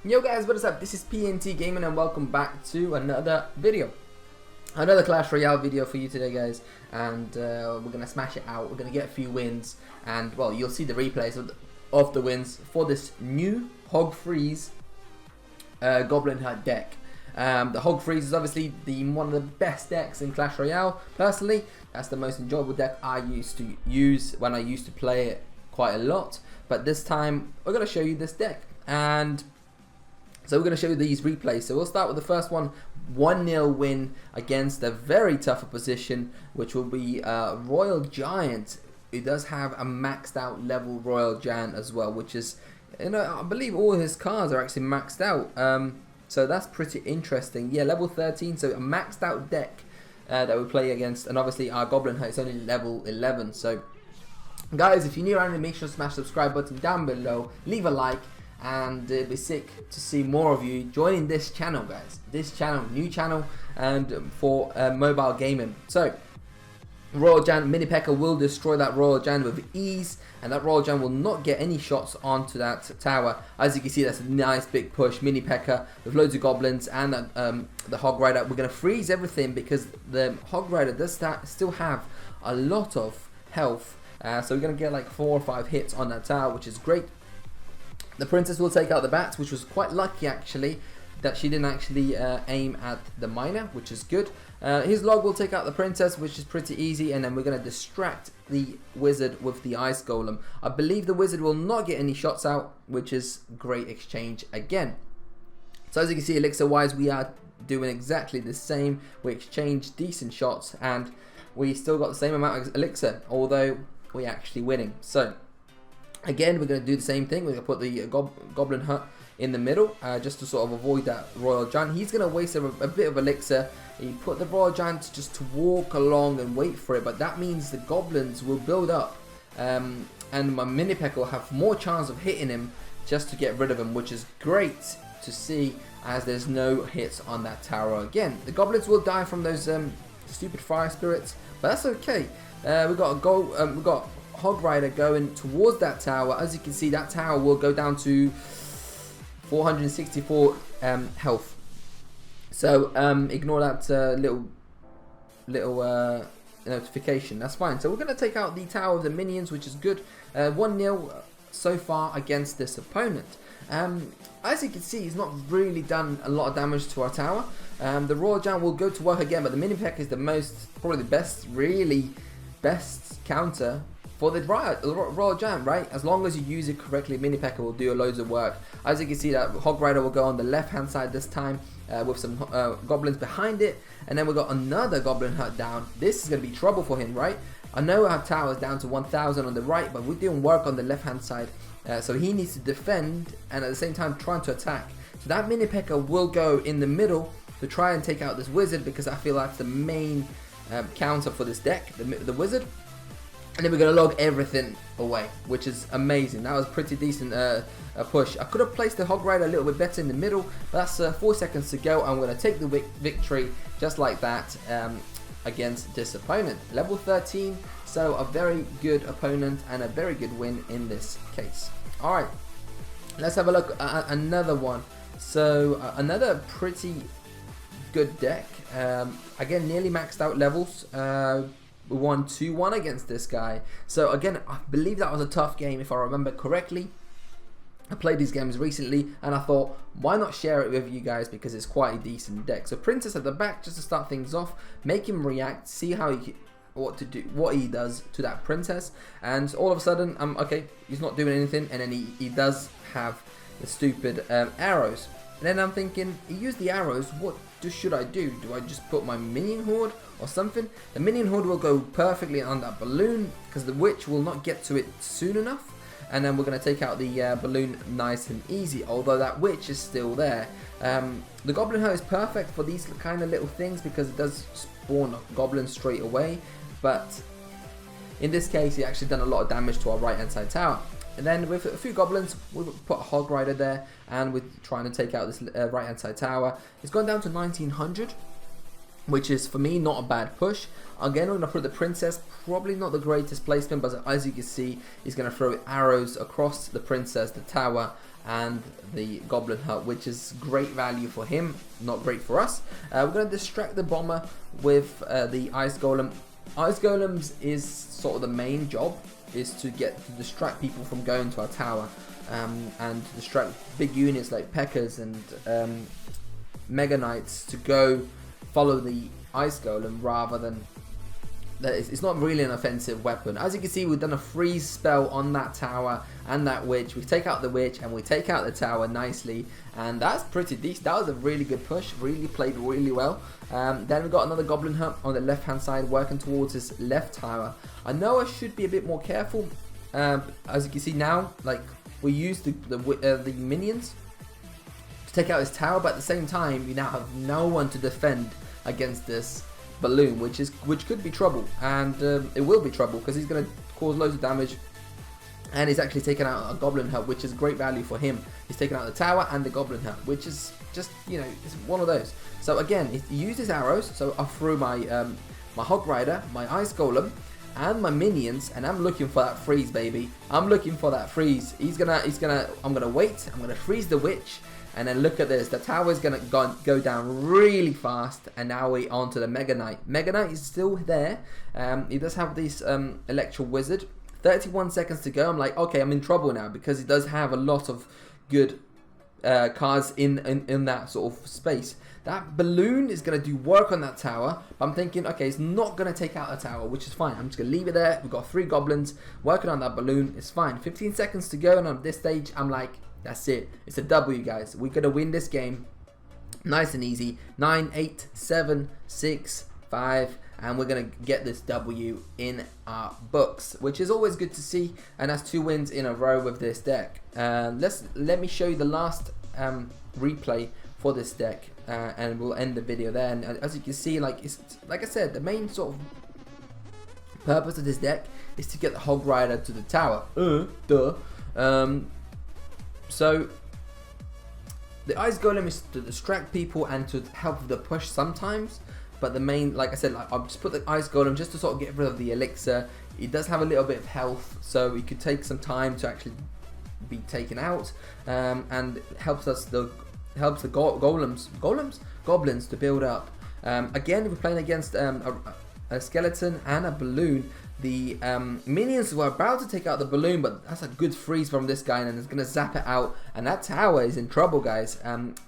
Yo guys, what is up? This is PNT Gaming and welcome back to another video. Another Clash Royale video for you today, guys. And we're going to smash it out. We're going to get a few wins. And, well, you'll see the replays of the wins for this new Hog Freeze Goblin Hut deck. The Hog Freeze is obviously one of the best decks in Clash Royale. Personally, that's the most enjoyable deck I used to use when I used to play it quite a lot. But this time, we're going to show you this deck. And so we're going to show you these replays. So we'll start with the first one, 1-0 win against a very tough opposition, which will be Royal Giant. He does have a maxed out level Royal Giant as well, which is, you know, I believe all his cards are actually maxed out. So that's pretty interesting. Yeah, level 13, so a maxed out deck that we play against. And obviously our Goblin Hut is only level 11. So guys, if you're new around here, make sure to smash the subscribe button down below, leave a like. And it'd be sick to see more of you joining this channel, guys. This channel, new channel, and for mobile gaming. So, Royal Giant Mini P.E.K.K.A will destroy that Royal Giant with ease, and that Royal Giant will not get any shots onto that tower. As you can see, that's a nice big push. Mini P.E.K.K.A with loads of goblins and the Hog Rider. We're going to freeze everything because the Hog Rider does still have a lot of health. So we're going to get like 4 or 5 hits on that tower, which is great. The Princess will take out the bats, which was quite lucky actually, that she didn't actually aim at the miner, which is good. His log will take out the Princess, which is pretty easy, and then we're going to distract the Wizard with the Ice Golem. I believe the Wizard will not get any shots out, which is great exchange again. So as you can see, elixir-wise, we are doing exactly the same. We exchange decent shots, and we still got the same amount of elixir, although we're actually winning. So again, we're going to do the same thing. We're going to put the Goblin Hut in the middle, just to sort of avoid that Royal Giant. He's going to waste a bit of elixir. He put the Royal Giant just to walk along and wait for it, but that means the Goblins will build up, and my Mini P.E.K.K.A will have more chance of hitting him just to get rid of him, which is great to see, as there's no hits on that tower again. The Goblins will die from those stupid fire spirits, but that's okay. We got Hog Rider going towards that tower. As you can see, that tower will go down to 464 health. So ignore that little notification. That's fine. So we're going to take out the tower of the minions, which is good. 1-0 so far against this opponent. As you can see, he's not really done a lot of damage to our tower. The Royal Giant will go to work again, but the Mini P.E.K.K.A is probably the best counter for the Royal Giant, right? As long as you use it correctly, Mini P.E.K.K.A will do loads of work. As you can see, that Hog Rider will go on the left-hand side this time with some goblins behind it. And then we've got another Goblin Hut down. This is going to be trouble for him, right? I know our tower is down to 1,000 on the right, but we're doing work on the left-hand side. So he needs to defend and at the same time trying to attack. So that Mini P.E.K.K.A will go in the middle to try and take out this Wizard, because I feel that's the main counter for this deck, the Wizard. And then we're going to log everything away, which is amazing. That was pretty decent push. I could have placed the Hog Rider a little bit better in the middle, but that's 4 seconds to go. I'm going to take the victory just like that against this opponent. Level 13, so a very good opponent and a very good win in this case. Alright, let's have a look at another one. So another pretty good deck. Again, nearly maxed out levels. We won 2-1 against this guy. So again, I believe that was a tough game if I remember correctly. I played these games recently and I thought, why not share it with you guys, because it's quite a decent deck. So Princess at the back just to start things off, make him react, see how what he does to that Princess, and all of a sudden, okay, he's not doing anything, and then he does have the stupid arrows. And then I'm thinking, he used the arrows, what should I do? Do I just put my minion horde or something? The minion horde will go perfectly on that balloon, because the witch will not get to it soon enough. And then we're going to take out the balloon nice and easy, although that witch is still there. The Goblin Hut is perfect for these kind of little things because it does spawn goblins straight away. But in this case, he actually done a lot of damage to our right hand side tower. And then with a few goblins, we'll put a Hog Rider there, and we're trying to take out this right hand side tower. It's gone down to 1900, which is for me not a bad push. Again, we're going to put the Princess, probably not the greatest placement, but as you can see, he's going to throw arrows across the Princess, the tower, and the Goblin Hut, which is great value for him, not great for us. We're going to distract the Bomber with the Ice Golem. Ice Golems is sort of the main job, is to distract people from going to our tower, and distract big units like P.E.K.K.A.s and Mega Knights to go follow the Ice Golem, rather than it's not really an offensive weapon. As you can see, we've done a freeze spell on that tower and that witch. We take out the witch and we take out the tower nicely, and that's pretty decent. That was a really good push, really played really well. Then we've got another Goblin Hut on the left hand side working towards his left tower. I know I should be a bit more careful. As you can see now, like, we used the minions to take out his tower, but at the same time we now have no one to defend against this balloon, which could be trouble, and it will be trouble because he's going to cause loads of damage, and he's actually taken out a Goblin Hut, which is great value for him. He's taken out the tower and the Goblin Hut, which is just, you know, it's one of those. So again, he used his arrows, so I threw my my Hog Rider, my Ice Golem, and my minions, and I'm looking for that freeze, baby. I'm looking for that freeze. I'm gonna wait. I'm gonna freeze the witch. And then look at this, the tower is going to go down really fast, and now we're on to the Mega Knight. Mega Knight is still there. He does have this Electro Wizard. 31 seconds to go. I'm like, okay, I'm in trouble now, because he does have a lot of good cards in that sort of space. That balloon is going to do work on that tower, but I'm thinking, okay, it's not going to take out the tower, which is fine. I'm just going to leave it there. We've got 3 goblins working on that balloon. It's fine. 15 seconds to go, and on this stage, I'm like, that's it. It's a W, guys. We're going to win this game. Nice and easy. 9, 8, 7, 6, 5. And we're going to get this W in our books, which is always good to see. And that's 2 wins in a row with this deck. Let me show you the last replay for this deck. And we'll end the video there. And as you can see, like I said, the main sort of purpose of this deck is to get the Hog Rider to the tower. So the Ice Golem is to distract people and to help with the push sometimes, but the main, like I said, like, I'll just put the Ice Golem just to sort of get rid of the elixir. He does have a little bit of health, so he could take some time to actually be taken out, and helps the goblins to build up. Again, if we're playing against a skeleton and a balloon, the minions were about to take out the balloon, but that's a good freeze from this guy, and it's going to zap it out, and that tower is in trouble, guys.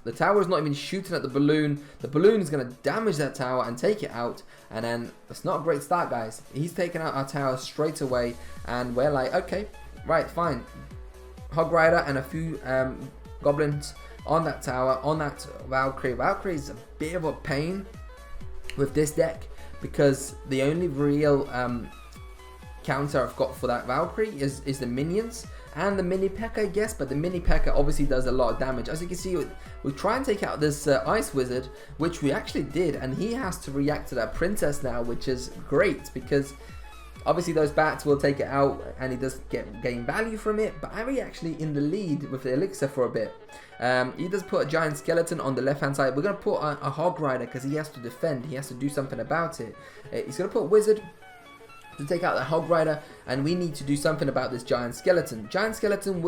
The tower is not even shooting at the balloon. The balloon is going to damage that tower and take it out, and then it's not a great start, guys. He's taking out our tower straight away, and we're like, okay, right, fine. Hog Rider and a few goblins on that tower, on that Valkyrie. Valkyrie is a bit of a pain with this deck, because the only real counter I've got for that Valkyrie is the minions and the mini P.E.K.K.A, I guess, but the mini P.E.K.K.A obviously does a lot of damage. As you can see, we try and take out this Ice Wizard, which we actually did, and he has to react to that Princess now, which is great, because obviously those bats will take it out, and he does gain value from it, but Ari actually in the lead with the elixir for a bit. He does put a giant skeleton on the left hand side. We're going to put a Hog Rider because he has to defend, he has to do something about it. He's going to put a Wizard to take out the Hog Rider, and we need to do something about this giant skeleton. Giant skeleton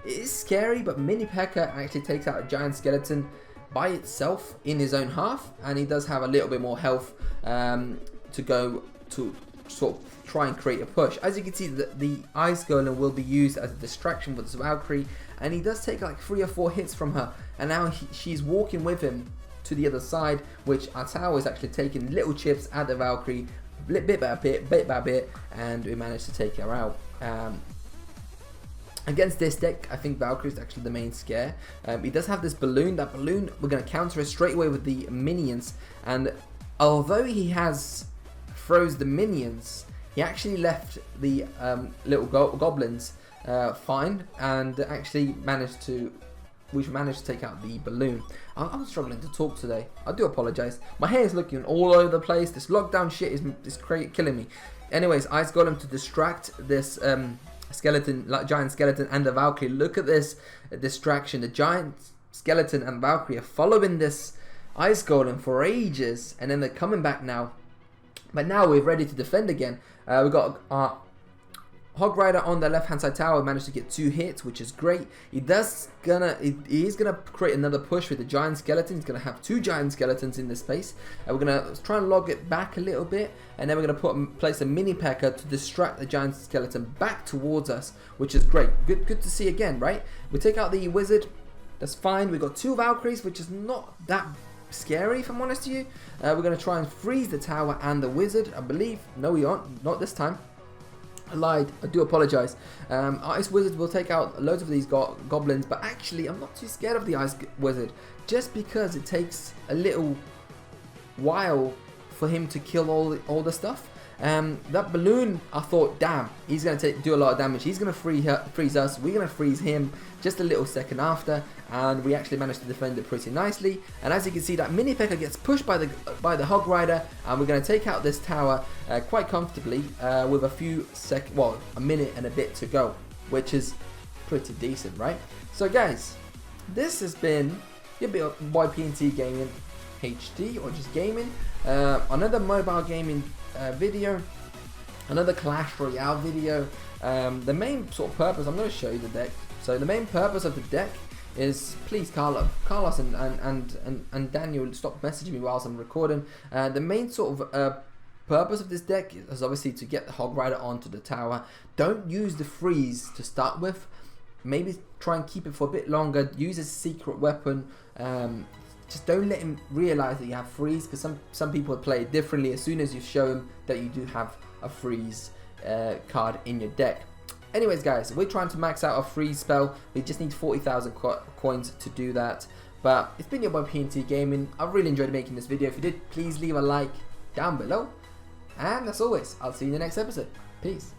is scary, but mini P.E.K.K.A actually takes out a giant skeleton by itself in his own half, and he does have a little bit more health to go to sort of try and create a push. As you can see, the Ice Golem will be used as a distraction with this Valkyrie, and he does take like 3 or 4 hits from her, and now she's walking with him to the other side, which our tower is actually taking little chips at the Valkyrie, bit by bit, and we managed to take her out. Against this deck, I think Valkyrie is actually the main scare. He does have this balloon. That balloon, we're going to counter it straight away with the minions, and although he has froze the minions, he actually left the little goblins fine, and actually managed to take out the balloon. I'm struggling to talk today. I do apologize. My hair is looking all over the place. This lockdown shit is killing me. Anyways, Ice Golem to distract this skeleton, giant skeleton, and the Valkyrie. Look at this distraction. The giant skeleton and Valkyrie are following this Ice Golem for ages, and then they're coming back now. But now we're ready to defend again. We've got our Hog Rider on the left hand side tower managed to get 2 hits, which is great. He's gonna create another push with the giant skeleton. He's gonna have 2 giant skeletons in this space, and we're gonna try and log it back a little bit, and then we're gonna place a mini P.E.K.K.A. to distract the giant skeleton back towards us, which is great. Good to see again, right? We take out the wizard. That's fine. We got 2 Valkyries, which is not that scary, if I'm honest with you. We're gonna try and freeze the tower and the wizard, I believe. No, we aren't. Not this time. I lied. I do apologize. Ice Wizard will take out loads of these goblins, but actually I'm not too scared of the Ice Wizard, just because it takes a little while for him to kill all the stuff. That balloon, I thought, damn, he's going to do a lot of damage. He's going to freeze us. We're going to freeze him just a little second after, and we actually managed to defend it pretty nicely. And as you can see, that mini P.E.K.K.A. gets pushed by the Hog Rider, and we're going to take out this tower quite comfortably with a minute and a bit to go, which is pretty decent, right? So guys, this has been your boy PNT Gaming HD, or just gaming. Another mobile gaming video, another Clash Royale video. The main sort of purpose, I'm going to show you the deck. So the main purpose of the deck is, please Carlos and Daniel, stop messaging me whilst I'm recording. The main sort of purpose of this deck is obviously to get the Hog Rider onto the tower. Don't use the freeze to start with. Maybe try and keep it for a bit longer. Use a secret weapon. Just don't let him realize that you have freeze, because some people play it differently. As soon as you show him that you do have a freeze card in your deck. Anyways guys, we're trying to max out a freeze spell. We just need 40,000 coins to do that. But it's been your boy PNT Gaming. I've really enjoyed making this video. If you did, please leave a like down below. And as always, I'll see you in the next episode. Peace.